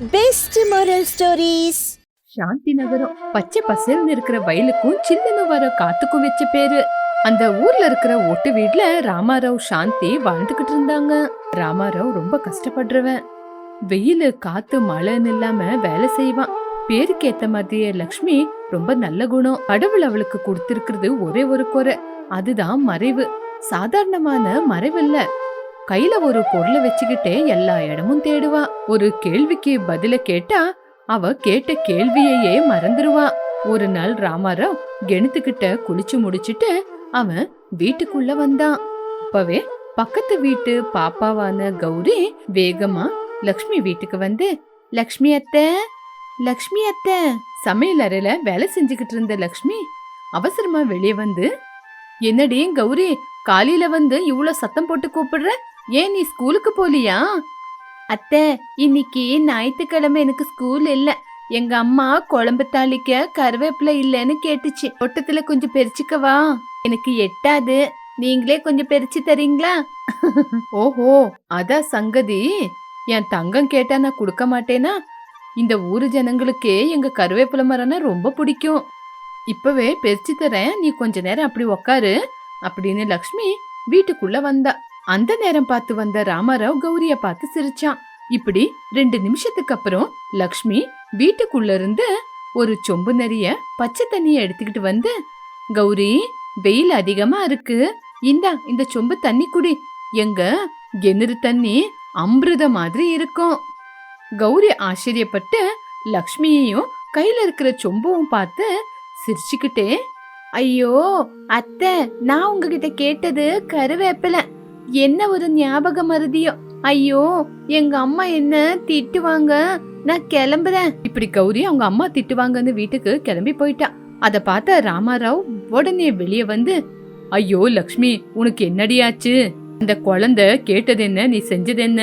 Best moral stories. சாந்தி நகரம் பச்சை பசேல்னு இருக்கிற வயலுக்கும் சில்லுன்னு வர காத்துக்கும் வச்ச பேரு. அந்த ஊர்ல இருக்கிற ஒட்டு வீட்ல ராமாராவ் சாந்தி வாழ்ந்துகிட்டு இருந்தாங்க. ராமாராவ் ரொம்ப கஷ்டப்படுறவன். வெயிலு காத்து மழைன்னு இல்லாம வேலை செய்வான். பேருக்கு ஏத்த மாதிரியே லக்ஷ்மி ரொம்ப நல்ல குணம். கடவுள் அவளுக்கு கொடுத்திருக்கிறது ஒரே ஒரு குறை, அதுதான் மறைவு. சாதாரணமான மறைவு இல்ல, கையில ஒரு பொருளை வச்சுக்கிட்டே எல்லா இடமும் தேடுவா. ஒரு கேள்விக்கு பதில கேட்டா அவ கேட்ட கேள்வியையே மறந்துடுவா. ஒரு நாள் ராமாராவ் கெணத்துக்கிட்ட குளிச்சு முடிச்சிட்டு அவன் வீட்டுக்குள்ள வந்தான். அப்பவே பக்கத்து வீட்டு பாப்பாவான கௌரி வேகமா லக்ஷ்மி வீட்டுக்கு வந்து, லக்ஷ்மி அத்தை, லக்ஷ்மி அத்தை. சமையல் அறையில வேலை செஞ்சுக்கிட்டு இருந்த லக்ஷ்மி அவசரமா வெளியே வந்து, என்னடி கௌரி, காலையில வந்து இவ்வளவு சத்தம் போட்டு கூப்பிடுற, ஏன் நீ ஸ்கூலுக்கு போலியா? அத்தை, இன்னைக்கு ஞாயிற்றுக்கிழமை எனக்கு ஸ்கூல் இல்ல. எங்க அம்மா குழம்பு தாளிக்க கருவேப்பிலை இல்லன்னு கேட்டுச்சு. தோட்டத்துல கொஞ்சம் பெரிச்சுக்கவா? எனக்கு எட்டாது, நீங்களே கொஞ்சம் பெரிச்சு தரீங்களா? ஓஹோ, அதான் சங்கதி. என் தங்கம் கேட்டா நான் கொடுக்க மாட்டேனா? இந்த ஊரு ஜனங்களுக்கே எங்க கருவேப்பிலை மரம்னா ரொம்ப பிடிக்கும். இப்பவே பெரிச்சு தரேன், நீ கொஞ்ச நேரம் அப்படி உக்காரு அப்படின்னு லக்ஷ்மி வீட்டுக்குள்ள வந்தா. அந்த நேரம் பார்த்து வந்த ராமாராவ் கௌரிய பார்த்து சிரிச்சான். இப்படி 2 நிமிஷத்துக்கு அப்புறம் லக்ஷ்மி வீட்டுக்குள்ள இருந்து ஒரு சொம்பு நிறைய பச்சை தண்ணிய எடுத்துக்கிட்டு வந்து, கௌரி, வெயில் அதிகமா இருக்கு, இந்தா இந்த சொம்பு தண்ணி குடி, எங்க கிணறு தண்ணி அமிர்த மாதிரி இருக்கும். கௌரி ஆச்சரியப்பட்டு லக்ஷ்மியையும் கையில இருக்கிற சொம்பும் பார்த்து சிரிச்சுக்கிட்டே, ஐயோ அத்தை, நான் உங்ககிட்ட கேட்டது கருவேப்பிலை, என்ன ஒரு ஞாபக மருதியோ, ஐயோ எங்க அம்மா என்ன திட்டுவாங்க, நான் கிளம்புறேன். இப்படி கௌரி அவங்க அம்மா திட்டுவாங்கன்னு வீட்டுக்கு கிளம்பி போயிட்டா. அத பார்த்த ராமாராவ் உடனே வெளியே வந்து, ஐயோ லக்ஷ்மி, உனக்கு என்னடியாச்சு? அந்த குழந்தை கேட்டது என்ன, நீ செஞ்சது என்ன?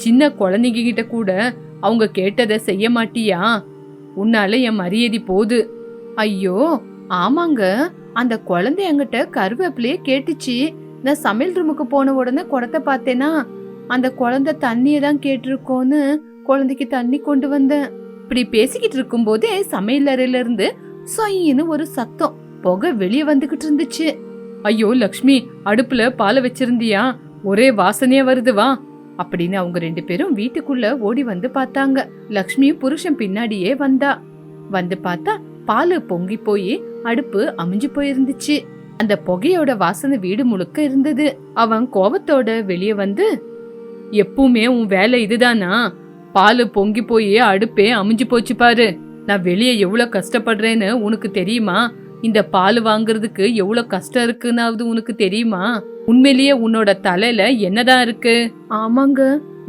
சின்ன குழந்தைங்க கிட்ட கூட அவங்க கேட்டதை செய்ய மாட்டியா? உன்னால என் மரியாதை போகுது. ஐயோ ஆமாங்க, அந்த குழந்தை என்கிட்ட கருவேப்பிலையே கேட்டுச்சு. நான் சமையல் ரூமுக்கு போன உடனே குடத்தை பார்த்தேனா, அந்த குழந்தை தண்ணியை தான் கேட்டிருக்கோன்னு குழந்தைக்கு தண்ணி கொண்டு வந்தேன். இப்படி பேசிக்கிட்டு இருக்கும் போதே சமையல் அறையில இருந்து சொயின்னு ஒரு சத்தம், புகை வெளியே வந்துகிட்டு இருந்துச்சு. ஐயோ லக்ஷ்மி, அடுப்புல பாலை வச்சிருந்தியா? ஒரே வாசனையா வருது, வா அப்படின்னு அவங்க 2 பேரும் வீட்டுக்குள்ள ஓடி வந்து பார்த்தாங்க. லக்ஷ்மி புருஷன் பின்னாடியே வந்தா. வந்து பார்த்தா பாலு பொங்கி போய் அடுப்பு அமிஞ்சு போயிருந்துச்சு. அந்த புகையோட வாசனை வீடு முழுக்க இருந்தது. அவன் கோபத்தோட வெளியே வந்து, எப்பவுமே உன் வேலை இதுதானா? பாலு பொங்கி போய் அடுப்பே அமிஞ்சு போச்சு பாரு. நான் வெளியே எவ்வளவு கஷ்டப்படுறேன்னு உனக்கு தெரியுமா? இந்த பால் வாங்குறதுக்கு எவ்வளவு கஷ்டம் இருக்குன்னாவது உனக்கு தெரியுமா? உண்மையிலேயே உன்னோட தலையில என்னதான் இருக்கு? ஆமாங்க,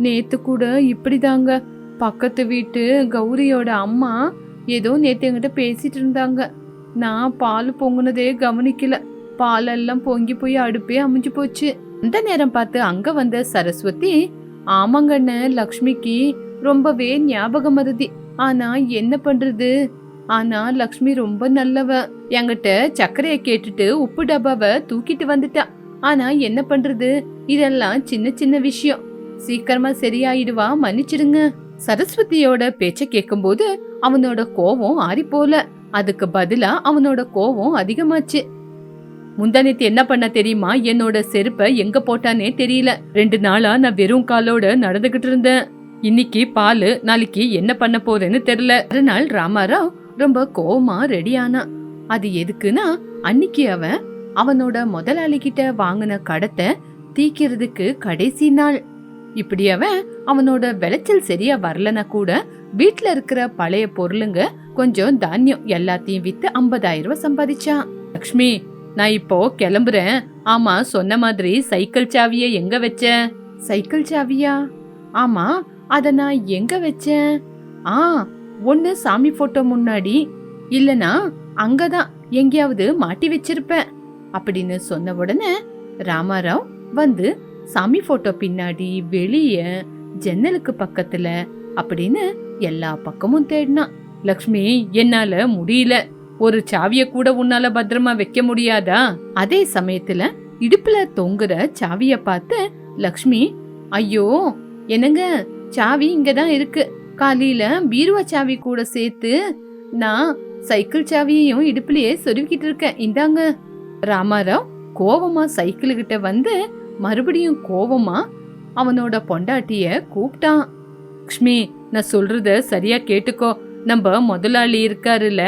நேத்து கூட இப்படிதாங்க பக்கத்து வீட்டு கௌரியோட அம்மா ஏதோ நேத்து என்கிட்ட பேசிட்டு இருந்தாங்க. நான் பால் பொங்குனதே கவனிக்கல, பாலெல்லாம் பொங்கி போய் அடுப்பே அமிஞ்சு போச்சு. அந்த நேரம் பார்த்து அங்க வந்த சரஸ்வதி, ஆமாங்கண்ண, லக்ஷ்மிக்கு ரொம்பவே ஞாபகம் மருதி, ஆனா என்ன பண்றது? ஆனா லக்ஷ்மி ரொம்ப நல்லவ, என்கிட்ட சர்க்கரைய கேட்டுட்டு உப்பு டப்பாவை தூக்கிட்டு வந்துட்டா. ஆனா என்ன பண்றது, இதெல்லாம் சின்ன சின்ன விஷயம், சீக்கிரமா சரியாயிடுவா, மன்னிச்சிடுங்க. சரஸ்வதியோட பேச்ச கேட்கும்போது அவனோட கோவம் ஆறி போல, அதுக்கு பதிலா அவனோட கோவம் அதிகமாச்சு. முந்தானேத்து என்ன பண்ண தெரியுமா? என்னோட செருப்பை எங்க போட்டானே தெரியல. 2 நாளா நான் வெறும் காலோட நடந்துகிட்டு இருந்தேன். இன்னைக்கு பாலு, நாளைக்கு என்ன பண்ண போறேன்னு தெரியல. ஒரு நாள் ராமாராவ் ரொம்ப கோவமா ரெடியானா. அது எதுக்குன்னா, அன்னைக்கு அவனோட முதலாளி கிட்ட வாங்கின கடத்தை தீக்கிறதுக்கு கடைசி நாள். இப்படி அவனோட விளைச்சல் சரியா வரலனா கூட வீட்டுல இருக்கிற பழைய பொருளுங்க, கொஞ்சம் தானியம் எல்லாத்தையும் வித்து 50,000 ரூபாய் சம்பாதிச்சான். லக்ஷ்மி, நான் இப்போ கிளம்புறேன். ஆமா, சொன்ன மாதிரி சைக்கிள் சாவிய எங்க வச்ச? சைக்கிள் சாவியா? ஆமா, அத நான் எங்க வச்சேன்? ஒண்ணு சாமி போட்டோ முன்னாடி, இல்லனா அங்கதான் எங்கேயாவது மாட்டி வச்சிருப்பேன் அப்படின்னு சொன்ன உடனே ராமாராவ் வந்து சாமி போட்டோ பின்னாடி, வெளிய, ஜன்னலுக்கு பக்கத்துல அப்படின்னு எல்லா பக்கமும் தேடினான். லக்ஷ்மி, என்னால முடியல, ஒரு சாவிய கூட உன்னால பத்திரமா வைக்க முடியாதா? அதே சமயத்துல இடுப்புல தொங்குற சாவிய பார்த்து லக்ஷ்மி, ஐயோ என்னங்க, சாவி இங்கதான் இருக்கு, காலையில பீருவா சாவி கூட சேர்த்து நான் சைக்கிள் சாவியையும் இடுப்புலயே சொருவிக்கிட்டு இருக்கேன், இந்தாங்க. ராமாராவ் கோவமா சைக்கிள் கிட்ட வந்து மறுபடியும் கோவமா அவனோட பொண்டாட்டிய கூப்பிட்டான். லக்ஷ்மி, நான் சொல்றத சரியா கேட்டுக்கோ. நம்ம முதலாளி இருக்காருல்ல,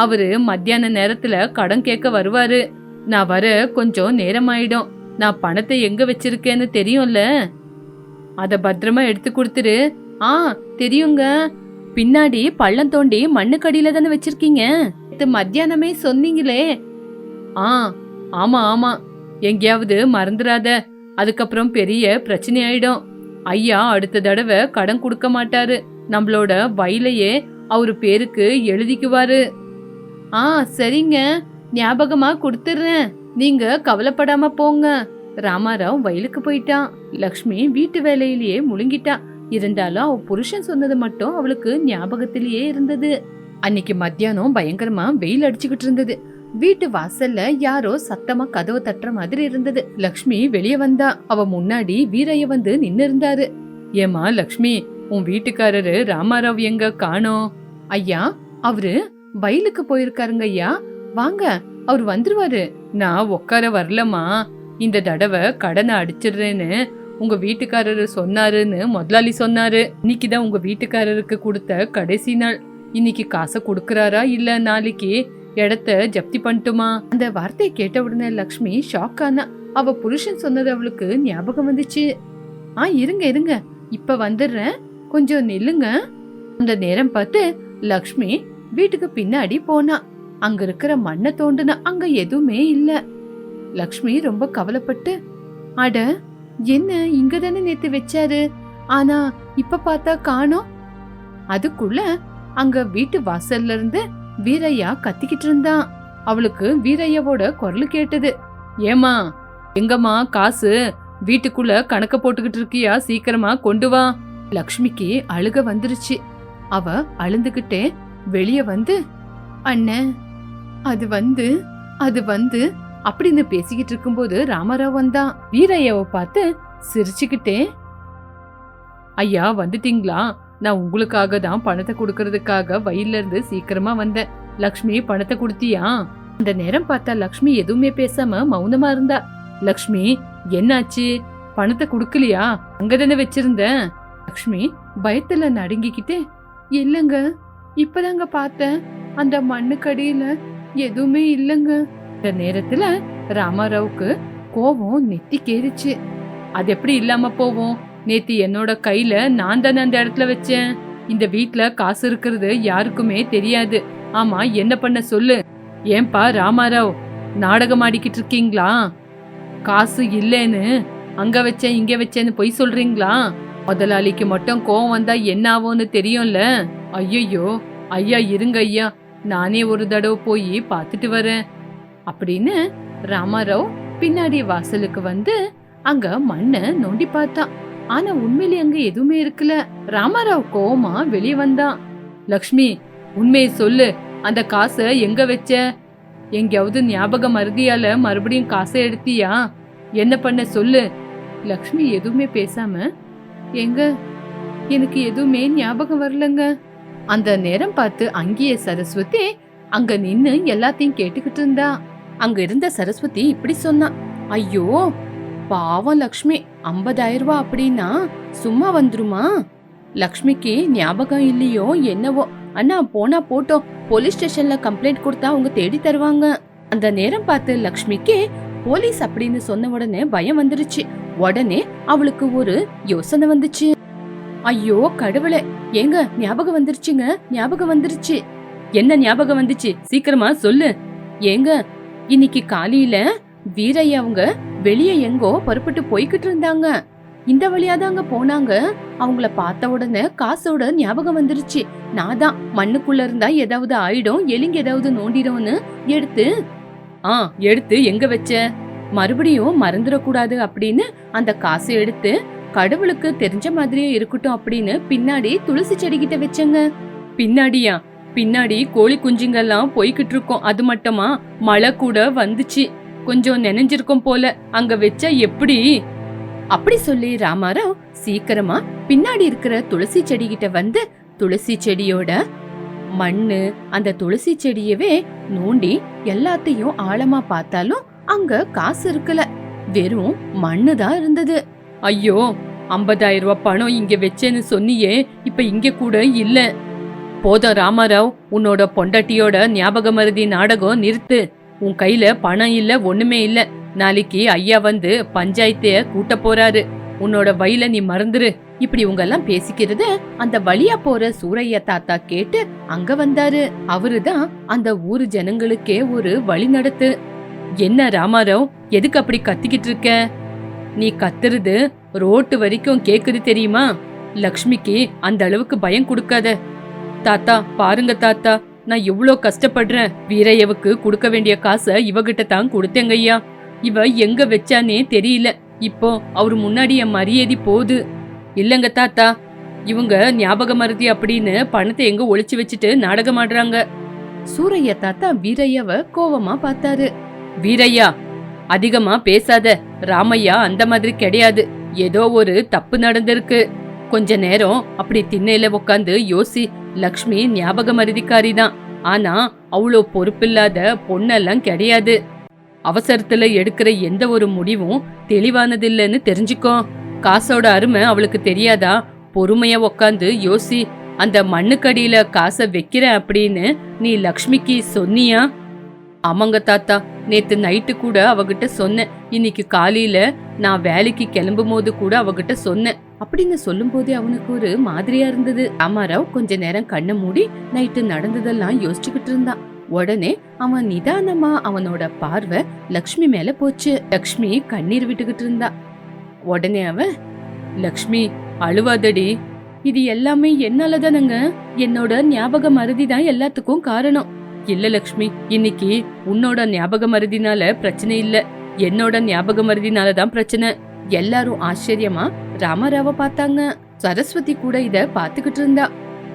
அவரு மத்தியான நேரத்துல கடன் கேட்க வருவாரு. நான் வர கொஞ்சம் நேரமாயிடும். நான் பணத்தை எங்க வச்சிருக்கேன்னு தெரியும்ல, அத பத்திரமா எடுத்து கொடுத்துரு. தெரியுங்க. பின்னாடி பள்ளம் தோண்டி மண்ணுக்கடியில தானே வச்சிருக்கீங்க, மத்தியானமே சொன்னீங்களே. ஆமா ஆமா, எங்கேயாவது மறந்துடாத, அதுக்கப்புறம் பெரிய பிரச்சனை ஆயிடும். ஐயா அடுத்த தடவை கடன் கொடுக்க மாட்டாரு, நம்மளோட வயலையே அவரு பேருக்கு எழுதிக்குவாரு. சரிங்க, ஞாபகமா கொடுத்துறேன், நீங்க கவலைப்படாம போங்க. ராமாராவ் வயலுக்கு போயிட்டான். லக்ஷ்மி வீட்டு வேலையிலேயே முழுங்கிட்டான். இருந்தாலும் அவ புருஷன் சொன்னது மட்டும் அவளுக்கு ஞாபகத்திலேயே இருந்தது. அன்னைக்கு மத்தியானம் பயங்கரமா வெயில் அடிச்சுக்கிட்டு இருந்தது. வீட்டு வாசல்ல யாரோ சத்தமா கதவை தட்டுற மாதிரி இருந்தது. லக்ஷ்மி வெளியே வந்தா. அவ முன்னாடி வீரைய வந்து நின்னு இருந்தாரு. ஏமா லக்ஷ்மி, உன் வீட்டுக்காரரு ராமாராவ் எங்க காணோம்? ஐயா, அவரு வயலுக்கு போயிருக்காருங்க ஐயா, வாங்க, அவரு வந்துருவாரு. நான் உட்கார வரலமா, இந்த தடவை கடனை அடிச்சிடுறேன்னு உங்க வீட்டுக்காரரு சொன்னாருன்னு முதலாளி சொன்னாரு. இன்னைக்குதான் உங்க வீட்டுக்காரருக்கு கொடுத்த கடைசி நாள். இன்னைக்கு காசை கொடுக்கறாரா இல்ல நாளைக்கு இடத்த ஜப்தி பண்ணிட்டுமா? அந்த வார்த்தையை கேட்ட உடனே லக்ஷ்மி ஷாக் ஆனா. அவ புருஷன் சொன்னது அவளுக்கு ஞாபகம் வந்துச்சு. இருங்க இருங்க, இப்ப வந்துடுறேன், கொஞ்சம் நில்லுங்க. அந்த நேரம் பார்த்து லக்ஷ்மி வீட்டுக்கு பின்னாடி போனா. அங்க இருக்கிற மண்ணை தோண்டுனா அங்க எதுவுமே இல்ல. லக்ஷ்மி ரொம்ப கவலைப்பட்டு, அட என்ன, இங்கதானே நேத்து வச்சாரு, ஆனா இப்ப பார்த்தா காணோம். அதுக்குள்ள அங்க வீட்டு வாசல்ல இருந்து வீரையா கத்திக்கிட்டு இருந்தான். அவளுக்கு வீரையாவோட குரல் கேட்டது. ஏமா, எங்கம்மா காசு? வீட்டுக்குள்ள கணக்க போட்டுக்கிட்டு இருக்கியா? சீக்கிரமா கொண்டு வா. லக்ஷ்மிக்கு அழுக வந்துருச்சு. அவ அழுந்துகிட்டே வெளிய வந்து, அண்ணன் அது வந்து அப்படின்னு பேசிக்கிட்டு இருக்கும்போது ராமாராவ் வந்தான். வீரையாவை பார்த்து சிரிச்சுக்கிட்டே, ஐயா வந்துட்டீங்களா? நான் உங்களுக்காக தான் பணத்தை கொடுக்கறதுக்காக வயல்ல இருந்து சீக்கிரமா வந்தேன். லக்ஷ்மி பணத்தை கொடுத்தியா? அந்த நேரம் பார்த்தா லக்ஷ்மி எதுவுமே பேசாம மௌனமா இருந்தா. லக்ஷ்மி, என்னாச்சு? பணத்தை கொடுக்கலையா? அங்கதானே வச்சிருந்தேன். லக்ஷ்மி பயத்துல நடுங்கிக்கிட்டே, இல்லங்க, இப்பதாங்க பார்த்தேன், அந்த மண்ணுக்கடியில எதுவுமே இல்லங்க. இந்த நேரத்துல ராமாராவுக்கு கோபம் நெத்திக்கேறிச்சு. அது எப்படி இல்லாம போவோம்? நேத்து என்னோட கையில நான் தானே அந்த இடத்துல வச்சேன். இந்த வீட்ல காசு இருக்கிறது யாருக்குமே தெரியாது. ஆமா, என்ன பண்ண சொல்லு. ஏன்பா ராமாராவ், நாடகம் ஆடிக்கிட்டு இருக்கீங்களா? காசு இல்லேன்னு அங்க வச்சேன் இங்க வச்சேன்னு பொய் சொல்றீங்களா? முதலாளிக்கு மட்டும் கோவம் வந்தா என்ன ஆகும்னு தெரியும்ல. ஐயோ ஐயா, இருங்க ஐயா, நானே ஒரு தடவை போய் பார்த்துட்டு வரேன் அப்படின்னு ராமாராவ் பின்னாடி வாசலுக்கு வந்து அங்க மண்ணை நோண்டி பார்த்தான். ஆனா உண்மையிலே அங்க எதுவுமே இருக்கல. ராமாராவ் கோவமா வெளியே வந்தான். லக்ஷ்மி, உண்மையை சொல்லு, அந்த காசை எங்க வச்ச? எங்கேயாவது ஞாபகம் மருதியால மறுபடியும் காசை எடுத்தியா? என்ன பண்ண சொல்லு. லக்ஷ்மி எதுவுமே பேசாம, எங்க, எனக்கு எதுவுமே ஞாபகம் வரலங்க. அந்த நேரம் பார்த்து அங்கேயே சரஸ்வதி அங்க நின்னு எல்லாத்தையும் கேட்டுக்கிட்டு இருந்தா. அங்க இருந்த சரஸ்வதி இப்படி சொன்னா, ஐயோ பாவம் லக்ஷ்மி, 50,000 ரூபாய் அப்படின்னா சும்மா வந்துருமா? லக்ஷ்மிக்கு ஞாபகம் இல்லையோ என்னவோ. அண்ணா போனா போட்டோம், போலீஸ் ஸ்டேஷன்ல கம்ப்ளைண்ட் கொடுத்தா அவங்க தேடி தருவாங்க. அந்த நேரம் பார்த்து லக்ஷ்மிக்கு போலீஸ் அப்படின்னு சொன்ன உடனே பயம் வந்துருச்சு. உடனே அவளுக்கு ஒரு யோசனை வந்துச்சு. ஐயோ கடவுளே, ஏங்க ஞாபகம் வந்துருச்சுங்க, ஞாபகம் வந்துருச்சு. என்ன ஞாபகம் வந்துச்சு? சீக்கிரமா சொல்லு. ஏங்க, இன்னைக்கு காலையில வீரையா அவங்க வெளியே எங்கோ புறப்பட்டு போய்கிட்டு இருந்தாங்க. இந்த வழியாதாங்க போனாங்க. அவங்கள பார்த்த உடனே காசோட ஞாபகம் வந்துருச்சு. நான் தான் மண்ணுக்குள்ள இருந்தா ஏதாவது ஆயிடும், எலிங்க ஏதாவது நோண்டிடும்னு எடுத்து எங்க வச்ச? மறுபடியும் மறந்துடக்கூடாது அப்படின்னு அந்த காசை எடுத்து கடவுளுக்கு தெரிஞ்ச மாதிரியே இருக்கட்டும் அப்படின்னு பின்னாடி துளசி செடி கிட்ட வச்சங்க. பின்னாடியா? பின்னாடி கோழி குஞ்சுங்கெல்லாம் போய்கிட்டு இருக்கோம். அது மட்டுமா, மழை கூட வந்துச்சு, கொஞ்சம் நனைஞ்சிருக்கும் போல. அங்க வச்சா எப்படி? அப்படி சொல்லி ராமாராவ் சீக்கிரமா பின்னாடி இருக்கிற துளசி செடி கிட்ட வந்து துளசி செடியோட மண்ணு அந்த துளசி செடியவே நோண்டி எல்லாத்தையும் ஆழமா பார்த்தாலும் அங்க காசு இருக்கல, வெறும் மண்ணு தான் இருந்தது. ஐயோ, 50,000 ரூபாய் பணம் இங்க வச்சேன்னு சொன்னியே, இப்ப இங்க கூட இல்ல. போதும் ராமாராவ், உன்னோட பொண்டாட்டியோட ஞாபக மருதி நாடகம் நிறுத்து. உன் கையில பணம் இல்ல, ஒண்ணுமே இல்ல. நாளைக்கு ஐயா வந்து பஞ்சாயத்தைய கூட்ட போறாரு. உன்னோட வயல நீ மறந்துரு. இப்படி உங்க எல்லாம் பேசிக்கிறத அந்த வழியா போற சூரையா தாத்தா கேட்டு அங்க வந்தாரு. அவருதான் அந்த ஊரு ஜனங்களுக்கே ஒரு வழி நடத்து. என்ன ராமாராவ், எதுக்கு அப்படி கத்திக்கிட்டு இருக்க? நீ கத்துறது ரோட்டு வரைக்கும் கேக்குது தெரியுமா? லக்ஷ்மிக்கு அந்த அளவுக்கு பயம் கொடுக்காத. தாத்தா பாருங்க தாத்தா, நான் எவ்வளோ கஷ்டப்படுறேன். வீரையவுக்கு கொடுக்க வேண்டிய காசை இவகிட்ட தான் கொடுத்தேங்கய்யா. இவ எங்க வச்சானே தெரியல. இப்போ அவரு முன்னாடி என் மரியாதை போகுது. இல்லங்க தாத்தா, இவங்க ஞாபக மருதி அப்படின்னு பணத்தை எங்க ஒளிச்சு வச்சுட்டு நாடகம் ஆடுறாங்க. சூரையா தாத்தா வீரையாவ கோவமா பார்த்தாரு. வீரையா, அதிகமா பேசாத. ராமையா அந்த மாதிரி கிடையாது. ஏதோ ஒரு தப்பு நடந்திருக்கு. கொஞ்ச நேரம் அப்படி திண்ணையில உட்காந்து யோசி. லக்ஷ்மி ஞாபக மருதிக்காரி தான், ஆனா அவ்வளோ பொறுப்பில்லாத பொண்ணெல்லாம் கிடையாது. அவசரத்துல எடுக்கிற எந்த ஒரு முடிவும் தெளிவானதில்லைன்னு தெரிஞ்சுக்கோ. காசோட அருமை அவளுக்கு தெரியாதா? பொறுமையா உக்காந்து யோசி. அந்த மண்ணுக்கடியில காசை வைக்கிறேன் அப்படின்னு நீ லக்ஷ்மிக்கு சொன்னியா? ஆமாங்க தாத்தா, நேத்து நைட்டு கூட அவகிட்ட சொன்னேன். இன்னைக்கு காலையில நான் வேலைக்கு கிளம்பும் போது கூட அவகிட்ட சொன்னேன் அப்படின்னு சொல்லும் போதே அவனுக்கு ஒரு மாதிரியா இருந்தது. ராமாராவ் கொஞ்ச நேரம் கண்ணை மூடி நைட்டு நடந்ததெல்லாம் யோசிச்சுக்கிட்டு இருந்தான். உடனே அவன் நிதானமா அவனோட பார்வை லக்ஷ்மி மேல போச்சு. லக்ஷ்மி கண்ணீர் விட்டுக்கிட்டு இருந்தா. உடனே அவன், லக்ஷ்மி அழுவாதடி, இது எல்லாமே என்னாலதானங்க. என்னோட ஞாபக மருதி தான் எல்லாத்துக்கும் காரணம். இல்ல லக்ஷ்மி, இன்னைக்கு உன்னோட ஞாபக மருதினால பிரச்சனை இல்ல, என்னோட ஞாபக மருதினாலதான் பிரச்சனை. எல்லாரும் ஆச்சரியமா ராமாராவ பார்த்தாங்க. சரஸ்வதி கூட இத பாத்துக்கிட்டு இருந்தா.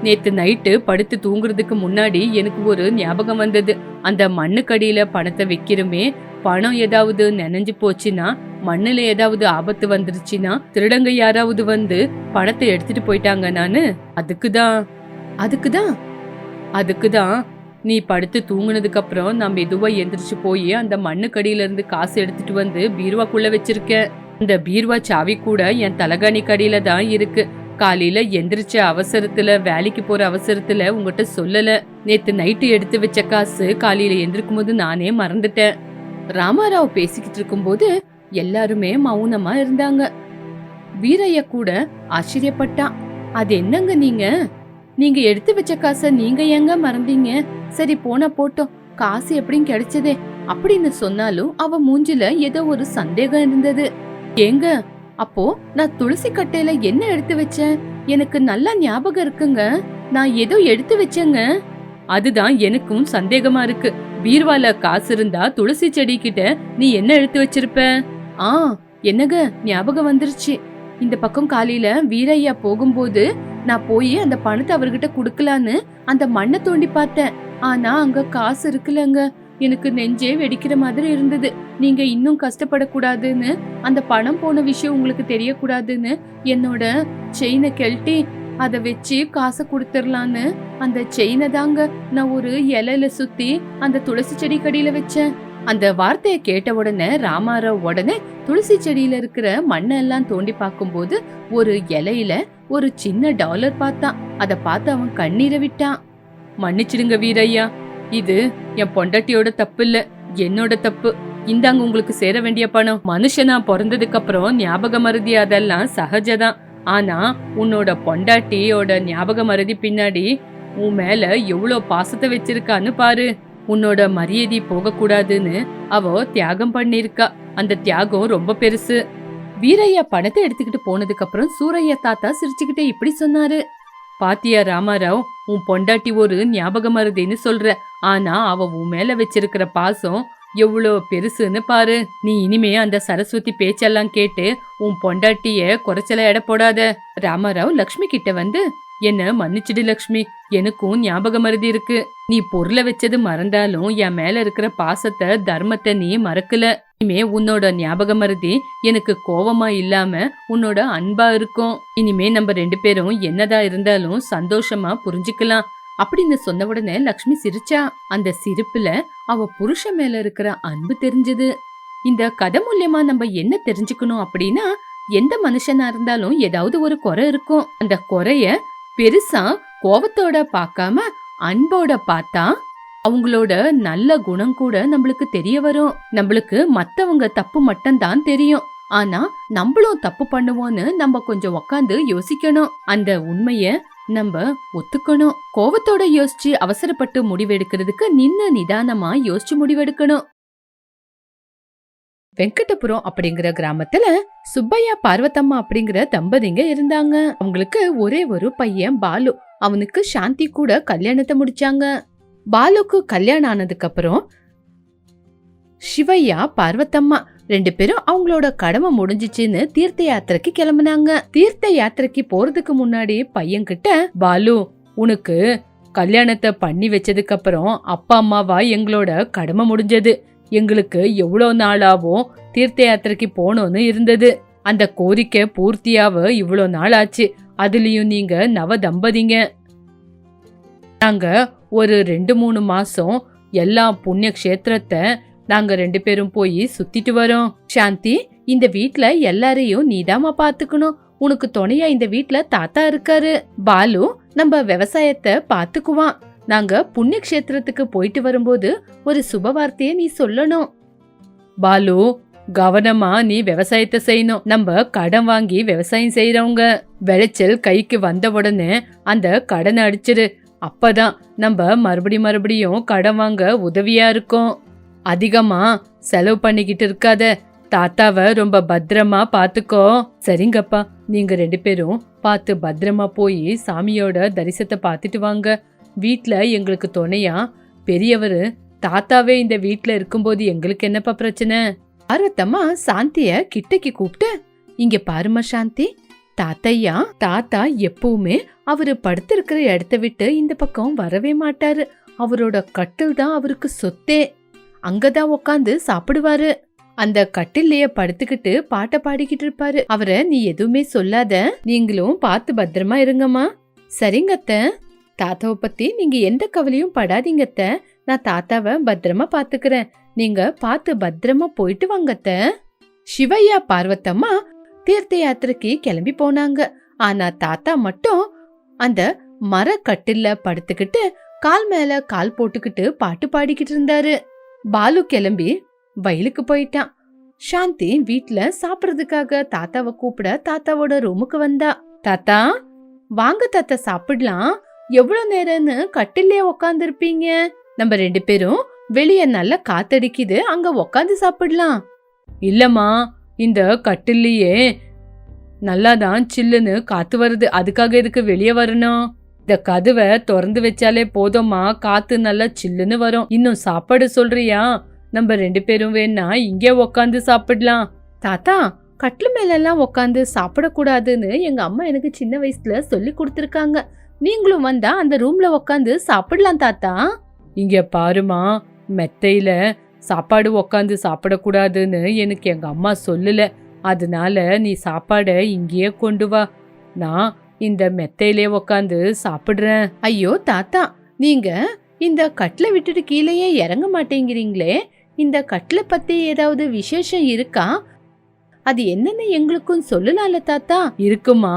நேத்து நைட்டு படுத்து தூங்குறதுக்கு முன்னாடி எனக்கு ஒரு ஞாபகம் வந்தது. அந்த மண்ணுக்கடியில பணத்தை வைக்கிறோமே, பணம் ஏதாவது நனைஞ்சு போச்சுன்னா, மண்ணுல ஏதாவது ஆபத்து வந்துருச்சுன்னா, திருடங்க யாராவது வந்து பணத்தை எடுத்துட்டு போயிட்டாங்க. நானு அதுக்குதான் நீ படுத்து தூங்குனதுக்கு அப்புறம் நான் மெதுவா எந்திரிச்சு போய் அந்த மண்ணுக்கடியில இருந்து காசு எடுத்துட்டு வந்து பீர்வாக்குள்ள வச்சிருக்கேன். அந்த பீர்வா சாவி கூட என் தலகாணி கடியில தான் இருக்கு. காலையில எந்திரிச்ச அவசரத்துல, வேலைக்கு போற அவசரத்துல உங்ககிட்ட சொல்லல. நேத்து நைட்டு எடுத்து வச்ச காசு காலையில எந்திரிக்கும் போது நானே மறந்துட்டேன். ராமாராவ் பேசிக்கிட்டு இருக்கும் போது எல்லாருமே மௌனமா இருந்தாங்க. வீரையா கூட ஆச்சரியப்பட்டான். அது என்னங்க நீங்க எடுத்து வச்ச காசை நீங்க ஏங்க மறந்தீங்க? சரி போனா போட்டோம், காசு எப்படியும் கிடைச்சதே அப்படின்னு சொன்னாலும் அவ மூஞ்சில ஏதோ ஒரு சந்தேகம் இருந்தது. ஏங்க, அப்போ நான் துளசி கட்டையில என்ன எடுத்து வச்சேன்? எனக்கு நல்லா ஞாபகம் இருக்குங்க, நான் ஏதோ எடுத்து வச்சேங்க. அதுதான் எனக்கும் சந்தேகமா இருக்கு. பீர்வால காசு இருந்தா துளசி செடி கிட்ட நீ என்ன எடுத்து வச்சிருப்ப? என்னங்க ஞாபகம் வந்துருச்சு. இந்த பக்கம் காலையில வீரையா போகும்போது நான் போய் அந்த பணத்தை அவர்கிட்ட குடுக்கலான்னு அந்த மண்ணை தோண்டி பார்த்தேன். ஆனா அங்க காசு இருக்குல்லங்க. எனக்கு நெஞ்சே வெடிக்கிற மாதிரி இருந்தது. நீங்க இன்னும் கஷ்டப்படக்கூடாதுன்னு, அந்த பணம் போன விஷயம் உங்களுக்கு தெரியக்கூடாதுன்னு என்னோட செயினை கழட்டி அதை வச்சு காசை கொடுத்துடலான்னு அந்த செயினை தாங்க நான் ஒரு இலையில சுத்தி அந்த துளசி செடி கடியில வச்சேன். அந்த வார்த்தையை கேட்ட உடனே ராமாராவ் உடனே துளசி செடியில இருக்கிற மண்ணெல்லாம் தோண்டி பார்க்கும்போது ஒரு இலையில ஒரு சின்ன டாலர் பார்த்தான். அதை பார்த்து அவன் கண்ணீரை விட்டான். மன்னிச்சிடுங்க வீரையா, இது என் பொண்டாட்டியோட தப்பு இல்ல, என்னோட தப்பு. இந்தாங்க உங்களுக்கு சேர வேண்டிய பணம். மனுஷனா பிறந்ததுக்கு அப்புறம் ஞாபக மருதி அதெல்லாம் சகஜதான். ஆனா உன்னோட பொண்டாட்டியோட ஞாபக மருதி பின்னாடி உன் மேல எவ்வளவு பாசத்தை வச்சிருக்கான்னு பாரு. உன்னோட மரியாதை போக கூடாதுன்னு அவ தியாகம் பண்ணிருக்கா. அந்த தியாகம் ரொம்ப பெருசு. வீரையா பணத்தை எடுத்துக்கிட்டு போனதுக்கு அப்புறம் சூரையா தாத்தா சிரிச்சுக்கிட்டே இப்படி சொன்னாரு. பாத்தியா ராமாராவ், உன் பொண்டாட்டி ஒரு ஞாபக மருதின்னு சொல்ற, ஆனா அவ உன் மேல வச்சிருக்கிற பாசம் எவ்வளோ பெருசுன்னு பாரு. நீ இனிமே அந்த சரஸ்வதி பேச்செல்லாம் கேட்டு உன் பொண்டாட்டிய குறைச்சல எடை போடாத. ராமாராவ் லக்ஷ்மி கிட்ட வந்து, என்ன மன்னிச்சிடு லக்ஷ்மி, எனக்கும் ஞாபக மருதி இருக்கு. நீ பொருளை வச்சது மறந்தாலும் என் மேல இருக்கிற பாசத்தை, தர்மத்தை நீ மறக்கல. இனிமே உன்னோட ஞாபக மருதி எனக்கு கோவமா இல்லாம உன்னோட அன்பா இருக்கும். இனிமே நம்ம 2 பேரும் என்னதான் இருந்தாலும் சந்தோஷமா புரிஞ்சுக்கலாம் அப்படின்னு சொன்ன உடனே லக்ஷ்மி சிரிச்சா. அந்த சிரிப்புல அவ புருஷன் மேல இருக்கிற அன்பு தெரிஞ்சது. இந்த கதை மூலியமா நம்ம என்ன தெரிஞ்சுக்கணும் அப்படின்னா, எந்த மனுஷனா இருந்தாலும் ஏதாவது ஒரு குறை இருக்கும். அந்த குறைய பெருசா கோவத்தோட பார்க்காம அன்போட பார்த்தா அவங்களோட நல்ல குணம் கூட நம்மளுக்கு தெரிய வரும். நம்மளுக்கு மத்தவங்க தப்பு மட்டும்தான் தெரியும், ஆனா நம்மளும் தப்பு பண்ணுவோம்னு நம்ம கொஞ்சம் உக்காந்து யோசிக்கணும். அந்த உண்மைய நம்ம ஒத்துக்கணும். கோவத்தோட யோசிச்சு அவசரப்பட்டு முடிவெடுக்கிறதுக்கு நின்னு நிதானமா யோசிச்சு முடிவெடுக்கணும். வெங்கடபுரம் அப்படிங்கிற கிராமத்துல சுப்பையா பார்வத்தம்மா அப்படிங்கிற தம்பதிங்க இருந்தாங்க. அவங்களுக்கு ஒரே ஒரு பையன் பாலு. அவனுக்கு சாந்தி கூட கல்யாணத்தை முடிச்சாங்க. பாலுக்கு கல்யாணம் ஆனதுக்கு அப்புறம் சிவையா பார்வத்தம்மா 2 பேரும் அவங்களோட கடமை முடிஞ்சிச்சுன்னு தீர்த்த யாத்திரைக்கு கிளம்புனாங்க. தீர்த்த யாத்திரைக்கு போறதுக்கு முன்னாடி பையன்கிட்ட, பாலு, உனக்கு கல்யாணத்தை பண்ணி வச்சதுக்கு அப்புறம் அப்பா அம்மாவா எங்களோட கடமை முடிஞ்சது. எங்களுக்கு எவ்வளவு நாளாவும் தீர்த்த யாத்திரைக்கு போனோன்னு இருந்தது. அந்த கோரிக்கை பூர்த்தியாவ இவ்வளவு நாள் ஆச்சு. அதுலயும் நீங்க நவ தம்பதிங்க. நாங்க ஒரு 2-3 மாசம் எல்லா புண்ணிய கஷேத்திரத்தை நாங்க 2 பேரும் போய் சுத்திட்டு வரோம். சாந்தி, இந்த வீட்ல எல்லாரையும் நீதாமா பாத்துக்கணும். உனக்கு துணையா இந்த வீட்ல தாத்தா இருக்காரு. பாலு நம்ம விவசாயத்தை பாத்துக்குவான். நாங்க புண்ணிய கஷேத்திரத்துக்கு போயிட்டு வரும்போது ஒரு சுப வார்த்தைய நீ சொல்லணும். பாலு, கவனமா நீ விவசாயத்தை செய்யணும். நம்ம கடன் வாங்கி விவசாயம் செய்யறவங்க. விளைச்சல் கைக்கு வந்த உடனே அந்த கடனை அடிச்சிரு. அப்பதான் நம்ம மறுபடியும் கடன் வாங்க உதவியா இருக்கும். அதிகமா செலவு பண்ணிக்கிட்டு இருக்காத. தாத்தாவை ரொம்ப பத்திரமா பாத்துக்கோ. சரிங்கப்பா, நீங்க 2 பேரும் பார்த்து பத்திரமா போய் சாமியோட தரிசனத்தை பார்த்துட்டு வாங்க. வீட்ல எங்களுக்கு துணையா பெரியவரு தாத்தாவே இந்த வீட்ல இருக்கும்போது எங்களுக்கு என்னப்பா பிரச்சனை? பார்வத்தம்மா சாந்திய கிட்டக்கு கூப்பிட்டு, இங்க பாருமா சாந்தி, தாத்தா எப்பவுமே அவரு படுத்திருக்கிற இடத்த விட்டு இந்த பக்கம் வரவே மாட்டாரு. அவரோட கட்டில் தான் அவருக்கு சொத்தே. அங்கதான் உக்காந்து சாப்பிடுவாரு. அந்த கட்டிலேயே படுத்துக்கிட்டு பாட்ட பாடிக்கிட்டு இருப்பாரு. அவரை நீ எதுவுமே சொல்லாத. நீங்களும் பார்த்து பத்திரமா இருங்கம்மா. சரிங்கத்த, தாத்தாவை பத்தி நீங்க எந்த கவலையும் படாதீங்கத்த. நான் தாத்தாவை பத்திரமா பாத்துக்கிறேன். நீங்க பார்த்து பத்திரமா போயிட்டு வாங்கத்த. சிவையா பார்வத்தம்மா தீர்த்த யாத்திரைக்கு கிளம்பி போனாங்க. ஆனா தாத்தா மட்டும் அந்த மர கட்டில்ல படுத்துக்கிட்டு கால் மேல கால் போட்டுக்கிட்டு பாட்டு பாடிக்கிட்டு இருந்தாரு. பாலு கிளம்பி வயலுக்கு போயிட்டான். சாந்தி வீட்ல சாப்பிடுறதுக்காக தாத்தாவை கூப்பிட தாத்தாவோட ரூமுக்கு வந்தா. தாத்தா, வாங்க தாத்தா, சாப்பிடலாம். எவ்வளவு நேரம்னு கட்டிலே உக்காந்து இருப்பீங்க? நம்ம 2 பேரும் வெளியே நல்ல காத்தடிக்குது, அங்க உக்காந்து சாப்பிடலாம். இல்லம்மா, இந்த கட்டிலேயே நல்லாதான் சில்லுன்னு காத்து வருது. அதுக்காக எதுக்கு வெளியே வரணும்? இந்த கதவை திறந்து வச்சாலே போதும்மா, காத்து நல்லா சில்லுன்னு வரும். இன்னும் சாப்பாடு சொல்றியா? நம்ம 2 பேரும் வேணா இங்கே உக்காந்து சாப்பிடலாம். தாத்தா, கட்டில மேலெல்லாம் உக்காந்து சாப்பிடக்கூடாதுன்னு எங்க அம்மா எனக்கு சின்ன வயசுல சொல்லி கொடுத்துருக்காங்க. நீங்களும் வந்தா அந்த ரூம்ல உக்காந்து சாப்பிடலாம் தாத்தா. இங்க பாருமா, மெத்தையில சாப்பாடு உக்காந்து சாப்பிடக்கூடாதுன்னு எனக்கு எங்க அம்மா சொல்லல. அதனால நீ சாப்பாட இங்கேயே கொண்டு வா. நான் இந்த மெத்தையிலே உக்காந்து சாப்பிடுறேன். ஐயோ தாத்தா, நீங்க இந்த கட்டில விட்டுட்டு கீழேயே இறங்க மாட்டேங்கிறீங்களே. இந்த கட்டில பத்தி ஏதாவது விசேஷம் இருக்கா? அது என்னன்னு எங்களுக்கும் சொல்லலாம்ல தாத்தா. இருக்குமா,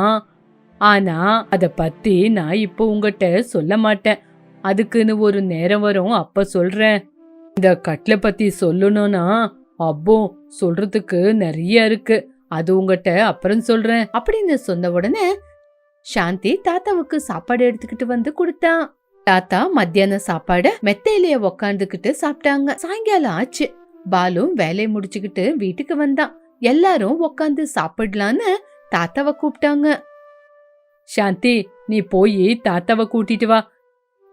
ஆனா அத பத்தி நான் இப்போ உங்ககிட்ட சொல்ல மாட்டேன். அதுக்குன்னு ஒரு நேரம் வரும், அப்ப சொல்றேன். இந்த கட்டில பத்தி சொல்லணும்னா அப்போ சொல்றதுக்கு நிறைய இருக்கு. அது உங்ககிட்ட அப்புறம் சொல்றேன் அப்படின்னு சொன்ன உடனே சாந்தி தாத்தாவுக்கு சாப்பாடு எடுத்துக்கிட்டு வந்து கொடுத்தா. தாத்தா மத்தியான சாப்பாட மெத்தையிலேயே உக்காந்துக்கிட்டு சாப்பிட்டாங்க. சாயங்காலம் ஆச்சு. பாலு வேலையை முடிச்சுக்கிட்டு வீட்டுக்கு வந்தான். எல்லாரும் உக்காந்து சாப்பிடலான்னு தாத்தாவை கூப்பிட்டாங்க. சாந்தி, நீ போய் தாத்தாவை கூட்டிட்டு வா.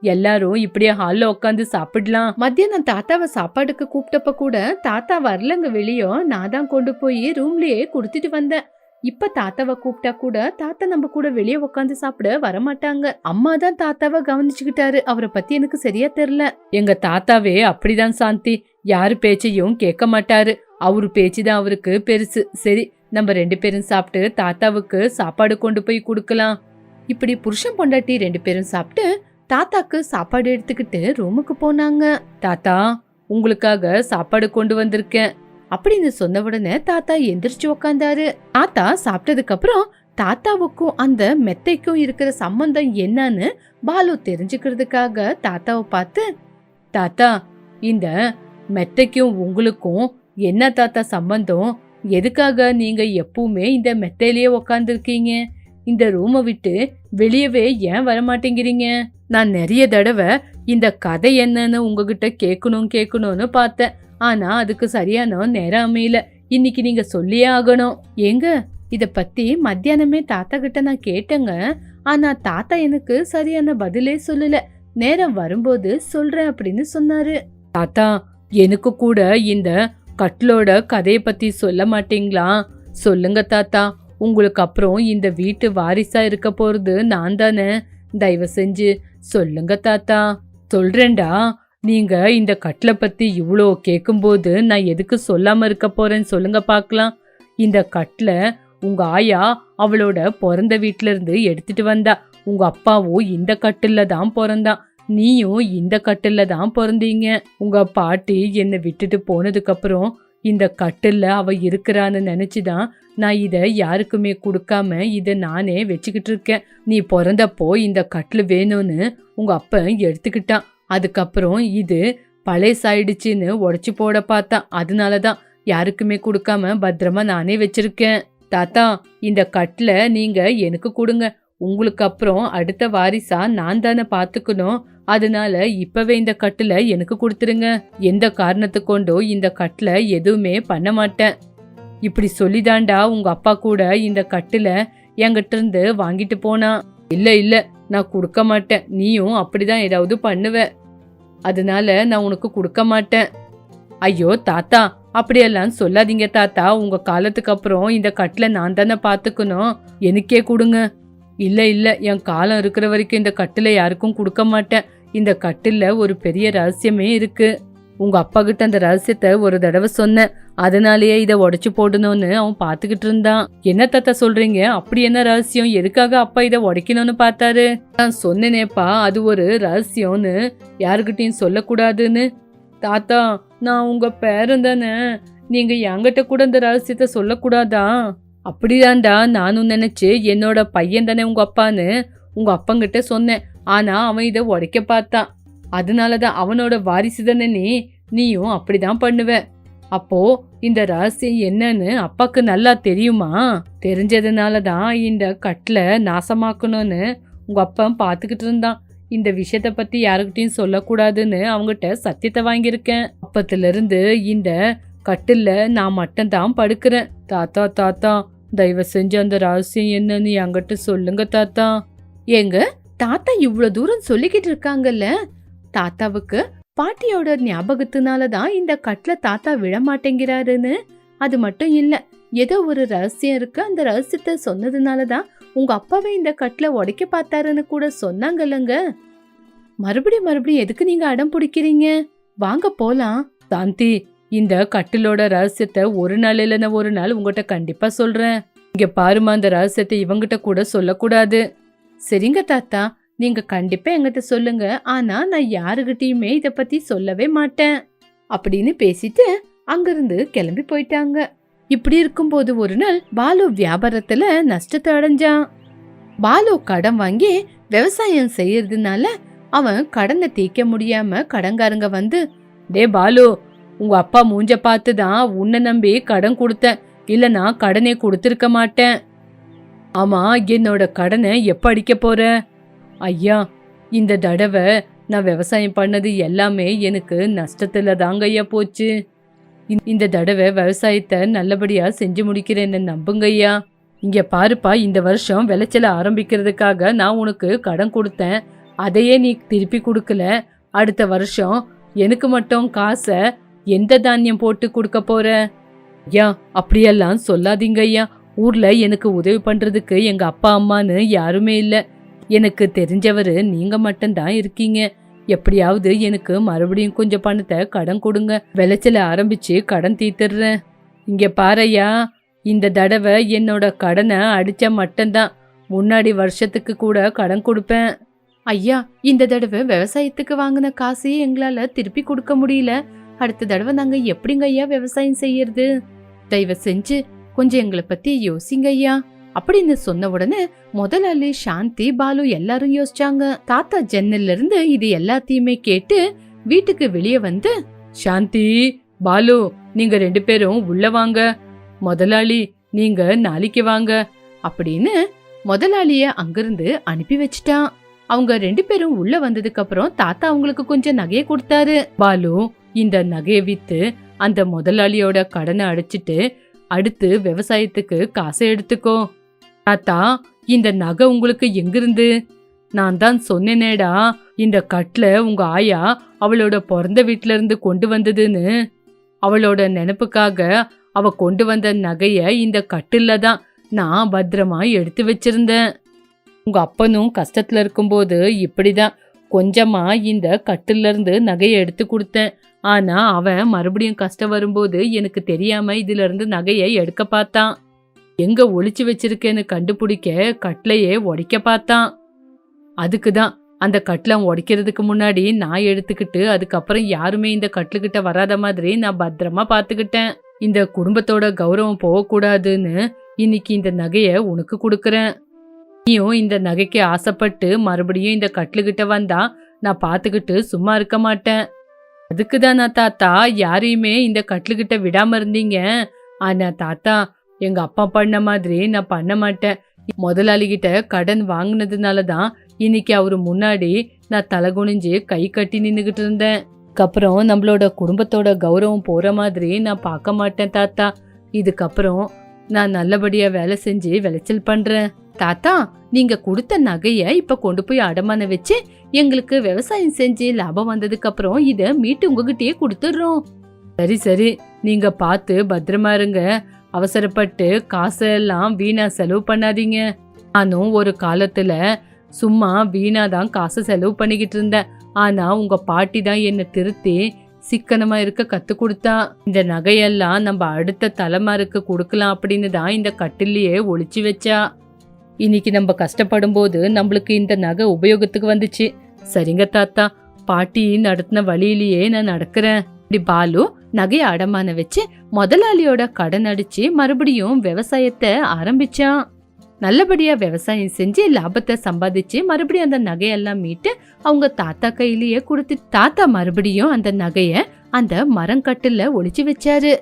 எல்லாரும் இப்படியே ஹால்ல உக்காந்து சாப்பிடலாம். மத்தியானம் தாத்தாவை சாப்பாடுக்கு கூப்பிட்டப்ப கூட தாத்தா வரலங்க வெளியோ. நான் தான் கொண்டு போய் ரூம்லயே கொடுத்துட்டு வந்தேன். இப்ப தாத்தாவை கூப்பிட்டா கூட தாத்தா நம்ம கூட வெளியே உக்காந்து சாப்பிட வரமாட்டாங்க. அம்மா தான் தாத்தாவை கவனிச்சுக்கிட்டாரு. அவரை பத்தி எனக்கு சரியா தெரியல. எங்க தாத்தாவே அப்படிதான் சாந்தி, யாரு பேச்சையும் கேட்க மாட்டாரு. அவரு பேச்சுதான் அவருக்கு பெருசு. சரி, நம்ம 2 பேரும் சாப்பிட்டு தாத்தாவுக்கு சாப்பாடு கொண்டு போய் கொடுக்கலாம். இப்படி புருஷன் பொண்டாட்டி 2 பேரும் சாப்பிட்டு தாத்தாக்கு சாப்பாடு எடுத்துக்கிட்டு ரூமுக்கு போனாங்க. தாத்தா, உங்களுக்காக சாப்பாடு கொண்டு வந்திருக்கேன் அப்படின்னு சொன்ன உடனே தாத்தா எந்திரிச்சு உக்காந்தாரு. தாத்தா சாப்பிட்டதுக்கு அப்புறம் தாத்தாவுக்கும் அந்த மெத்தைக்கும் இருக்கிற சம்பந்தம் என்னன்னு பாலு தெரிஞ்சுக்கிறதுக்காக தாத்தாவை பார்த்து, தாத்தா, இந்த மெத்தைக்கும் உங்களுக்கும் என்ன தாத்தா சம்பந்தம்? எதுக்காக நீங்க எப்பவுமே இந்த மெத்தையிலேயே உக்காந்துருக்கீங்க? இந்த ரூமை விட்டு வெளியவே ஏன் வரமாட்டேங்கிறீங்க? நான் நிறைய தடவை இந்த கதை என்னன்னு உங்ககிட்ட கேட்கணும்னு பார்த்தேன். ஆனா அதுக்கு சரியான நேரம் அமையல. இன்னைக்கு நீங்க சொல்லியே ஆகணும். ஏங்க, இத பத்தி மத்தியானமே தாத்தா கிட்ட நான் கேட்டேங்க. ஆனா தாத்தா எனக்கு சரியான பதிலே சொல்லல. நேரம் வரும்போது சொல்றேன் அப்படின்னு சொன்னாரு. தாத்தா, எனக்கு கூட இந்த கட்லோட கதைய பத்தி சொல்ல மாட்டீங்களா? சொல்லுங்க தாத்தா. உங்களுக்கு அப்புறம் இந்த வீட்டு வாரிசா இருக்க போறது நான் தானே. தயவு செஞ்சு சொல்லுங்க தாத்தா. சொல்றேன்டா. நீங்க இந்த கட்லை பத்தி இவ்வளோ கேட்கும்போது நான் எதுக்கு சொல்லாம இருக்க போறேன்னு சொல்லுங்க பாக்கலாம். இந்த கட்லை உங்க ஆயா அவளோட பிறந்த வீட்டுல இருந்து எடுத்துட்டு வந்தா. உங்க அப்பாவும் இந்த கட்டில்ல தான் பிறந்தான். நீயும் இந்த கட்டில்ல தான் பிறந்தீங்க. உங்க பாட்டி என்னை விட்டுட்டு போனதுக்கு அப்புறம் இந்த கட்டில்ல அவ இருக்கிறான்னு நினைச்சுதான் நான் இத யாருக்குமே கொடுக்காம இத நானே வச்சுக்கிட்டு இருக்கேன். நீ பிறந்தப்போ இந்த கட்டில் வேணும்னு உங்க அப்ப எடுத்துக்கிட்டான். அதுக்கப்புறம் இது பழையசாயிடுச்சுன்னு உடைச்சு போட பார்த்தான். அதனாலதான் யாருக்குமே கொடுக்காம பத்திரமா நானே வச்சிருக்கேன். தாத்தா, இந்த கட்டில நீங்க எனக்கு கொடுங்க. உங்களுக்கு அப்புறம் அடுத்த வாரிசா நான் தானே பாத்துக்கணும். அதனால இப்பவே இந்த கட்டில எனக்கு கொடுத்துருங்க. எந்த காரணத்து கொண்டோ இந்த கட்டில எதுவுமே பண்ண மாட்டேன். இப்படி சொல்லிதாண்டா உங்க அப்பா கூட இந்த கட்டில என்கிட்ட இருந்து வாங்கிட்டு போனா. இல்ல, நான் கொடுக்க மாட்டேன். நீயும் அப்படிதான் ஏதாவது பண்ணுவ. அதனால நான் உனக்கு கொடுக்க மாட்டேன். ஐயோ தாத்தா, அப்படியெல்லாம் சொல்லாதீங்க தாத்தா. உங்க காலத்துக்கு அப்புறம் இந்த கட்டில நான் தானே பாத்துக்கணும். எனக்கே கொடுங்க. இல்ல, என் காலம் இருக்கிற வரைக்கும் இந்த கட்டில யாருக்கும் கொடுக்க மாட்டேன். இந்த கட்டில ஒரு பெரிய ரகசியமே இருக்கு. உங்க அப்பா கிட்ட அந்த ரகசியத்தை ஒரு தடவை சொன்னேன். அதனாலேயே இதை உடைச்சு போடணும்னு அவன் பாத்துக்கிட்டு இருந்தான். என்ன தாத்தா சொல்றீங்க? அப்படி என்ன ரகசியம்? எதுக்காக அப்பா இதை உடைக்கணும்னு பார்த்தாரு? நான் சொன்னேனேப்பா, அது ஒரு ரகசியம்னு, யாருக்கிட்டையும் சொல்லக்கூடாதுன்னு. தாத்தா, நான் உங்க பேரன் தானே. நீங்க என்கிட்ட கூட இந்த ரகசியத்தை சொல்லக்கூடாதா? அப்படிதான்டா நானும் நினைச்சு என்னோட பையன் தானே உங்க அப்பான்னு உங்க அப்பங்கிட்ட சொன்னேன். ஆனா அவன் இதை உடைக்க பார்த்தான். அதனாலதான் அவனோட வாரிசு தானே நீயும் அப்படிதான் பண்ணுவ. அப்போ இந்த ரகசியம் என்னன்னு அப்பாக்கு நல்லா தெரியுமா? தெரிஞ்சதுனாலதான் இந்த கட்டில நாசமாக்கணும்னு உங்க அப்பா பாத்துக்கிட்டு இருந்தான். இந்த விஷயத்த பத்தி யாருக்கிட்டையும் சொல்லக்கூடாதுன்னு அவங்ககிட்ட சத்தியத்தை வாங்கியிருக்கேன். அப்பத்துல இருந்து இந்த கட்டில்ல நான் மட்டும்தான் படுக்கிறேன். தாத்தா, தயவு செஞ்சு அந்த ரகசியம் என்னன்னு என்கிட்ட சொல்லுங்க தாத்தா. ஏங்க, தாத்தா இவ்வளவு தூரம் சொல்லிக்கிட்டு இருக்காங்கல்ல. தாத்தாவுக்கு பாட்டியோட ஞாபகத்தினாலதான் இந்த கட்டில தாத்தா விட மாட்டேங்கிறாருன்னு. அது மட்டும் இல்ல, ஏதோ ஒரு ரகசியம் இருக்கு. அந்த ரகசியத்தை சொன்னதுனாலதான் உங்க அப்பாவே இந்த கட்டில உடைக்க பார்த்தாருன்னு கூட சொன்னாங்கல்லங்க. மறுபடியும் எதுக்கு நீங்க அடம் பிடிக்கிறீங்க? வாங்க போலாம். சாந்தி, இந்த கட்டிலோட ரகசியத்தை ஒரு நாள் இல்லைன்னா ஒரு நாள் உங்ககிட்ட கண்டிப்பா சொல்றேன். இங்க பாருமா, அந்த ரகசியத்தை இவங்கிட்ட கூட சொல்லக்கூடாது. சரிங்க தாத்தா, நீங்க கண்டிப்பா என்கிட்ட சொல்லுங்க. ஆனா நான் யாருகிட்டயுமே இத பத்தி சொல்லவே மாட்டேன் அப்படின்னு பேசிட்டு அங்கிருந்து கிளம்பி போயிட்டாங்க. இப்படி இருக்கும்போது ஒரு நாள் பாலு வியாபாரத்துல நஷ்டத்தை அடைஞ்சான். பாலு கடன் வாங்கி விவசாயம் செய்யறதுனால அவன் கடனை தீர்க்க முடியாம கடன்காரங்க வந்து, டே பாலு, உங்க அப்பா மூஞ்ச பார்த்துதான் உன்னை நம்பி கடன் கொடுத்தேன். இல்லனா கடனே கொடுத்திருக்க மாட்டேன். ஆமா, என்னோட கடனை எப்ப அடிக்க போற? ஐயா, இந்த தடவை நான் விவசாயம் பண்ணது எல்லாமே எனக்கு நஷ்டத்துல தாங்க ஐயா போச்சு. இந்த தடவை விவசாயத்தை நல்லபடியா செஞ்சு முடிக்கிறேன்னு நம்புங்க ஐயா. இங்க பாருப்பா, இந்த வருஷம் விளைச்சல ஆரம்பிக்கிறதுக்காக நான் உனக்கு கடன் கொடுத்தேன். அதையே நீ திருப்பி கொடுக்கல. அடுத்த வருஷம் எனக்கு மட்டும் காசை எந்த தானியம் போட்டு கொடுக்க போற? ஐயா, அப்படியெல்லாம் சொல்லாதீங்க ஐயா. ஊர்ல எனக்கு உதவி பண்றதுக்கு எங்க அப்பா அம்மான்னு யாருமே இல்ல. எனக்கு தெரிஞ்சவரு நீங்க மட்டும்தான் இருக்கீங்க. எப்படியாவது எனக்கு மறுபடியும் கொஞ்சம் பணத்தை கடன் கொடுங்க. விளைச்சல ஆரம்பிச்சு கடன் தீர்த்துடுறேன். இங்க பாரையா, இந்த தடவை என்னோட கடனை அடிச்சா மட்டும்தான் முன்னாடி வருஷத்துக்கு கூட கடன் கொடுப்பேன். ஐயா, இந்த தடவை விவசாயத்துக்கு வாங்கின காசு எங்களால திருப்பி கொடுக்க முடியல. அடுத்த தடவை நாங்க எப்படிங்க ஐயா விவசாயம் செய்யறது? தயவு செஞ்சு கொஞ்சம் எங்களை பத்தி யோசிங்க ஐயா அப்படின்னு சொன்ன உடனே முதலாளி, சாந்தி, பாலு எல்லாரும் யோசிச்சாங்க. தாத்தா ஜன்னல்ல இருந்து இது எல்லாத்தையுமே கேட்டு வீட்டுக்கு வெளியே வந்து, சாந்தி, பாலு, நீங்க 2 பேரும் உள்ள வாங்க. முதலாளி, நீங்க நாளைக்கு வாங்க அப்படின்னு முதலாளிய அங்கிருந்து அனுப்பி வச்சிட்டான். அவங்க 2 பேரும் உள்ள வந்ததுக்கு அப்புறம் தாத்தா அவங்களுக்கு கொஞ்சம் நகையை கொடுத்தாரு. பாலு, இந்த நகையை வித்து அந்த முதலாளியோட கடனை அடைச்சிட்டு அடுத்து விவசாயத்துக்கு காசை எடுத்துக்கோ. தாத்தா, இந்த நகை உங்களுக்கு எங்கிருந்து? நான் தான் சொன்னேனேடா, இந்த கட்ல உங்க ஆயா அவளோட பிறந்த வீட்ல இருந்து கொண்டு வந்ததுன்னு. அவளோட நினைப்புக்காக அவ கொண்டு வந்த நகைய இந்த கட்டுல தான் நான் பத்திரமா எடுத்து வச்சிருந்தேன். உங்க அப்பனும் கஷ்டத்துல இருக்கும்போது இப்படிதான் கொஞ்சமா இந்த கட்டுல இருந்து நகையை எடுத்து கொடுத்தேன். ஆனா அவன் மறுபடியும் கஷ்டம் வரும்போது எனக்கு தெரியாம இதுல இருந்து நகையை எடுக்க பார்த்தான். எங்க ஒளிச்சு வச்சிருக்கேன்னு கண்டுபிடிக்க கட்லையே உடைக்க பார்த்தான். அதுக்குதான் அந்த கட்லை உடைக்கிறதுக்கு முன்னாடி நான் எடுத்துக்கிட்டு அதுக்கப்புறம் யாருமே இந்த கட்லுக்கிட்ட வராத மாதிரி நான் பத்திரமா பாத்துக்கிட்டேன். இந்த குடும்பத்தோட கௌரவம் போகக்கூடாதுன்னு இன்னைக்கு இந்த நகைய உனக்கு கொடுக்கறேன். நீயும் இந்த நகைக்கு ஆசைப்பட்டு மறுபடியும் இந்த கட்லுக்கிட்ட வந்தா நான் பாத்துக்கிட்டு சும்மா இருக்க மாட்டேன். அதுக்குதான் நான் தாத்தா யாரையுமே இந்த கட்லுக்கிட்ட விடாம இருந்தீங்க. ஆனா தாத்தா, எங்க அப்பா பண்ண மாதிரி நான் பண்ண மாட்டேன். முதலாளி கிட்ட கடன் வாங்கினதுனாலதான் இன்னைக்கு அவரு முன்னாடி நான் தலை குனிஞ்சு கை கட்டி நின்னுகிட்டு இருந்தேன். அதுக்கப்புறம் நம்மளோட குடும்பத்தோட கௌரவம் போற மாதிரி நான் பார்க்க மாட்டேன் தாத்தா. இதுக்கப்புறம் நான் நல்லபடியா வேலை செஞ்சு விளைச்சல் பண்றேன். தாத்தா, நீங்க கொடுத்த நகைய இப்ப கொண்டு போய் அடமான வச்சு எங்களுக்கு விவசாயம் செஞ்சு லாபம் வந்ததுக்கு அப்புறம் இத மீட்டு உங்ககிட்டயே கொடுத்துடுறோம். சரி சரி, நீங்க பார்த்து பத்திரமா இருங்க. அவசரப்பட்டு காசெல்லாம் வீணா செலவு பண்ணாதீங்க. நானும் ஒரு காலத்துல சும்மா வீணா தான் காசு செலவு பண்ணிக்கிட்டு இருந்தேன். ஆனா உங்க பாட்டி தான் என்ன திருத்தி சிக்கனமா இருக்க கத்து கொடுத்தா. இந்த நகையெல்லாம் நம்ம அடுத்த தலைமுறைக்கு கொடுக்கலாம் அப்படின்னு தான் இந்த கட்டிலேயே ஒளிச்சு வச்சா. இன்னைக்கு நம்ம கஷ்டப்படும் போது நம்மளுக்கு இந்த நகை உபயோகத்துக்கு வந்துச்சு. சரிங்க தாத்தா, பாட்டி நடத்தின வழியிலேயே நான் நடக்கிறேன். இப்படி பாலு நகைய அடமான வச்சு முதலாளியோட கடன் அடிச்சு மறுபடியும் விவசாயத்தை ஆரம்பிச்சான். நல்லபடியா விவசாயம் செஞ்சு லாபத்தை சம்பாதிச்சு மறுபடியும் அந்த நகையெல்லாம் மீட்டு அவங்க தாத்தா கையிலேயே கொடுத்து தாத்தா மறுபடியும் அந்த நகைய அந்த மரங்கட்டுல ஒளிச்சு வச்சாரு.